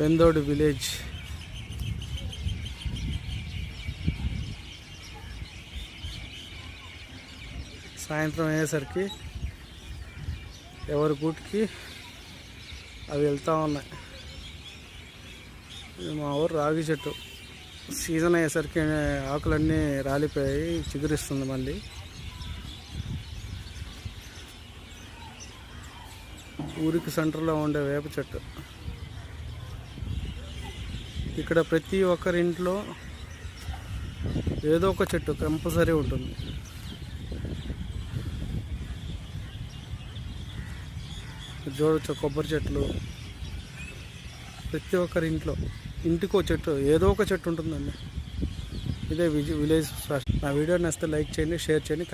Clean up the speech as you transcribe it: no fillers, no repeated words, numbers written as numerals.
వెందోడి village. సాయంత్రం అయ్యేసరికి ఎవరి గూటికి అవి వెళ్తూ ఉన్నాయి. ఇది మా ఊరు రాగి చెట్టు. సీజన్ అయ్యేసరికి ఆకులన్నీ రాలిపోయి చిగురిస్తుంది మళ్ళీ. ఊరికి సెంటర్లో ఉండే వేప చెట్టు. ఇక్కడ ప్రతి ఒక్కరి ఇంట్లో ఏదో ఒక చెట్టు కంపల్సరీ ఉంటుంది. చూడొచ్చు కొబ్బరి చెట్లు. ప్రతి ఒక్కరి ఇంటికో చెట్టు, ఏదో ఒక చెట్టు ఉంటుందండి. ఇదే విలేజ్. నా వీడియో నచ్చితే లైక్ చేయండి, షేర్ చేయండి.